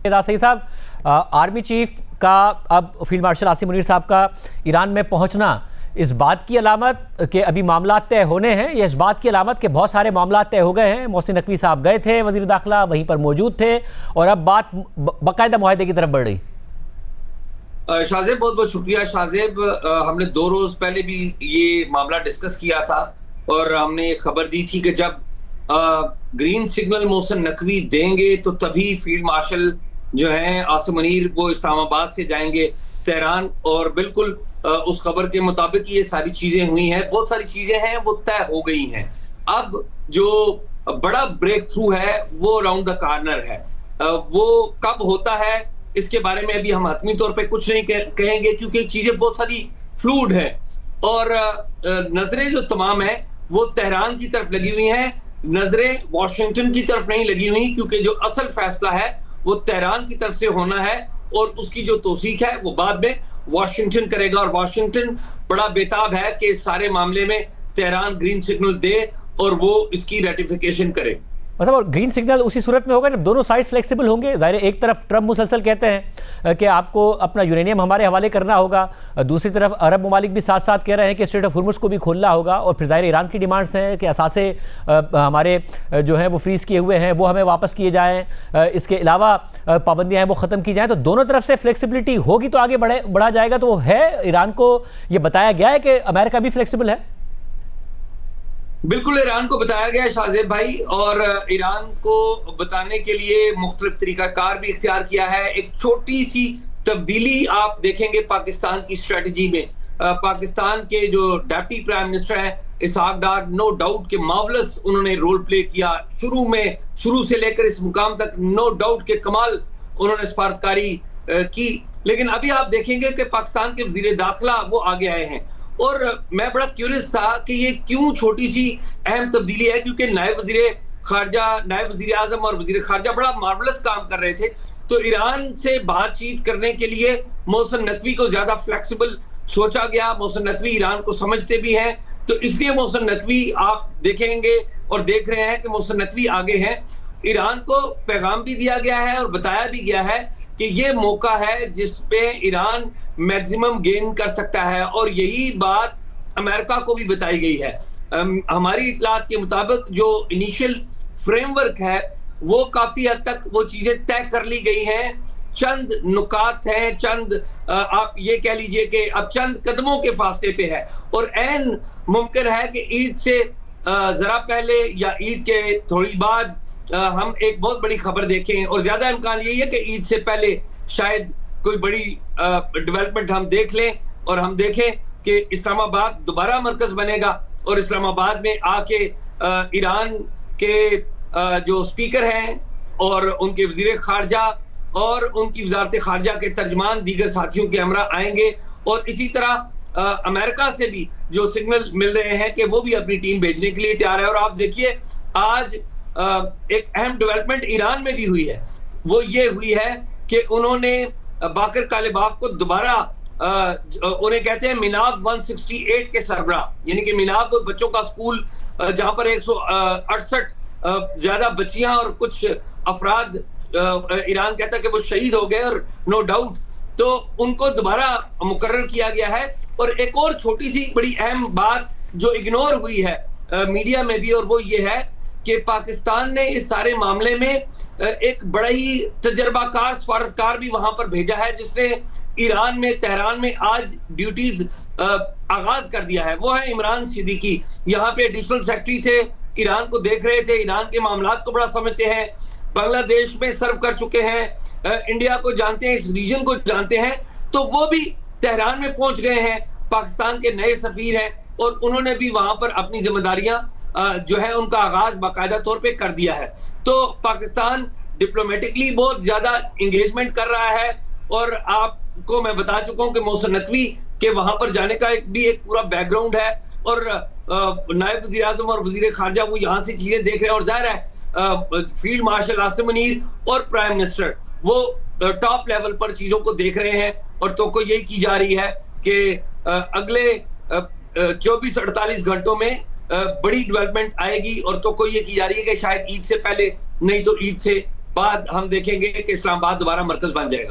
सही साहब, army chief का अब फील्ड मार्शल आसिम मुनीर साहब का ईरान में पहुंचना इस बात की अलामत कि अभी मामला तय होने हैं, या इस बात की अलामत कि बहुत सारे मामला तय हो गए हैं? मोहसिन नकवी साहब गए थे, वजीर दाखिला वहीं पर मौजूद थे, और अब बात बाकायदा मुआहदे की तरफ बढ़ रही। शाहजेब, बहुत बहुत शुक्रिया। शाहजेब, हमने 2 रोज पहले भी ये मामला डिस्कस किया था और हमने ये खबर दी थी कि जब ग्रीन सिग्नल मोहसिन नकवी देंगे तो तभी फील्ड मार्शल जो है आसिम मुनीर वो इस्लामाबाद से जाएंगे तेहरान। और बिल्कुल उस खबर के मुताबिक ये सारी चीजें हुई हैं, बहुत सारी चीजें हैं वो तय हो गई हैं। अब जो बड़ा ब्रेक थ्रू है वो राउंड द कॉर्नर है। वो कब होता है इसके बारे में अभी हम हतमी तौर पे कुछ नहीं कहेंगे, क्योंकि चीजें बहुत सारी फ्लूइड है और नजरें जो तमाम है वो तेहरान की तरफ लगी हुई हैं, नजरें वॉशिंगटन की तरफ नहीं लगी हुई, क्योंकि जो असल फैसला है वो तेहरान की तरफ से होना है और उसकी जो तौसीक है वो बाद में वॉशिंगटन करेगा। और वॉशिंगटन बड़ा बेताब है कि इस सारे मामले में तेहरान ग्रीन सिग्नल दे और वो इसकी रेटिफिकेशन करे। मतलब और ग्रीन सिग्नल उसी सूरत में होगा जब दोनों साइड्स फ्लेक्सिबल होंगे। ज़ाहिर है, एक तरफ ट्रम्प मुसलसल कहते हैं कि आपको अपना यूरेनियम हमारे हवाले करना होगा, दूसरी तरफ अरब ममालिक भी साथ साथ कह रहे हैं कि स्ट्रेट ऑफ हुर्मुज़ को भी खोलना होगा, और फिर ज़ाहिर ईरान की डिमांड्स हैं कि असासे हमारे जो हैं वो फ्रीज़ किए हुए हैं वो हमें वापस किए जाएँ, इसके अलावा पाबंदियाँ हैं वो ख़त्म की जाएँ। तो दोनों तरफ से फ्लेक्सिबिलिटी होगी तो आगे बढ़ा जाएगा। तो वो है, ईरान को ये बताया गया है कि अमेरिका भी फ्लेक्सिबल है। बिल्कुल ईरान को बताया गया है शाहजेब भाई, और ईरान को बताने के लिए मुख्तलिफ तरीकाकार भी इख्तियार किया है। एक छोटी सी तब्दीली आप देखेंगे पाकिस्तान की स्ट्रेटजी में। पाकिस्तान के जो डिप्टी प्राइम मिनिस्टर हैं इसहाक डार, नो डाउट के मार्वलस उन्होंने रोल प्ले किया शुरू से लेकर इस मुकाम तक, नो डाउट के कमाल उन्होंने सफारतकारी की। लेकिन अभी आप देखेंगे कि पाकिस्तान के वजीर दाखिला वो आगे आए हैं, और मैं बड़ा क्यूरियस था कि ये क्यों छोटी सी अहम तब्दीली है, क्योंकि नायब वजीर खारजा, नायब वजीर आजम और वजीर खारजा बड़ा मार्वलस काम कर रहे थे। तो ईरान से बातचीत करने के लिए मोहसिन नकवी को ज्यादा फ्लेक्सिबल सोचा गया। मोहसिन नकवी ईरान को समझते भी हैं, तो इसलिए मोहसिन नकवी आप देखेंगे और देख रहे हैं कि मोहसिन नकवी आगे हैं। ईरान को पैगाम भी दिया गया है और बताया भी गया है कि ये मौका है जिसपे ईरान मैक्सिमम गेन कर सकता है, और यही बात अमेरिका को भी बताई गई है। हमारी इतलात के मुताबिक जो इनिशियल फ्रेमवर्क है वो काफी हद तक वो चीजें तय कर ली गई हैं। चंद नुकात हैं, चंद आप ये कह लीजिए कि अब चंद कदमों के फासले पे है, और ऐन मुमकिन है कि ईद से जरा पहले या ईद के थोड़ी बाद हम एक बहुत बड़ी खबर देखें, और ज्यादा इम्कान यही है कि ईद से पहले शायद कोई बड़ी डेवलपमेंट हम देख लें, और हम देखें कि इस्लामाबाद दोबारा मरकज बनेगा, और इस्लामाबाद में आके ईरान के जो स्पीकर हैं और उनके वजीर खारजा और उनकी वजारत खारजा के तर्जमान दीगर साथियों के हमरा आएंगे। और इसी तरह अमेरिका से भी जो सिग्नल मिल रहे हैं कि वो भी अपनी टीम भेजने के लिए तैयार है। और आप देखिए आज एक अहम डेवलपमेंट ईरान में भी हुई है, वो ये हुई है कि उन्होंने बाकर कालिबाफ को दोबारा उन्हें कहते हैं मिनाब 168 के सरबरा, यानी कि मिनाब बच्चों का स्कूल जहां पर 168 ज्यादा बच्चियां और कुछ अफराद ईरान कहता है कि वो शहीद हो गए, और नो डाउट तो उनको दोबारा मुकर्रर किया गया है। और एक और छोटी सी बड़ी अहम बात जो इग्नोर हुई है मीडिया में भी, और वो ये है कि पाकिस्तान ने इस सारे मामले में एक बड़ा ही तजर्बाकार सफारतकार भी वहां पर भेजा है, जिसने ईरान में तेहरान में आज ड्यूटीज आगाज कर दिया है। वो है इमरान सिद्दीकी। यहाँ पे एडिशनल सेक्रेटरी थे, ईरान को देख रहे थे, ईरान के मामलात को बड़ा समझते हैं, बांग्लादेश में सर्व कर चुके हैं, इंडिया को जानते हैं, इस रीजन को जानते हैं। तो वो भी तेहरान में पहुंच गए हैं, पाकिस्तान के नए सफीर हैं, और उन्होंने भी वहां पर अपनी जिम्मेदारियां जो है उनका आगाज बाकायदा तौर पे कर दिया है। तो पाकिस्तान डिप्लोमेटिकली बहुत ज्यादा एंगेजमेंट कर रहा है, और आपको मैं बता चुका हूं कि मोहसिन नकवी के वहां पर जाने का एक पूरा बैकग्राउंड है, और नायब वजीर आजम और वजीर खारजा वो यहाँ से चीजें देख रहे हैं। और जाहिर है फील्ड मार्शल आसिम मुनीर और प्राइम मिनिस्टर वो टॉप लेवल पर चीजों को देख रहे हैं, और तो को यही की जा रही है कि अगले 24-48 घंटों में बड़ी डेवलपमेंट आएगी, और तो कोई ये की जा रही है कि शायद ईद से पहले, नहीं तो ईद से बाद हम देखेंगे कि इस्लामाबाद दोबारा मरकज बन जाएगा।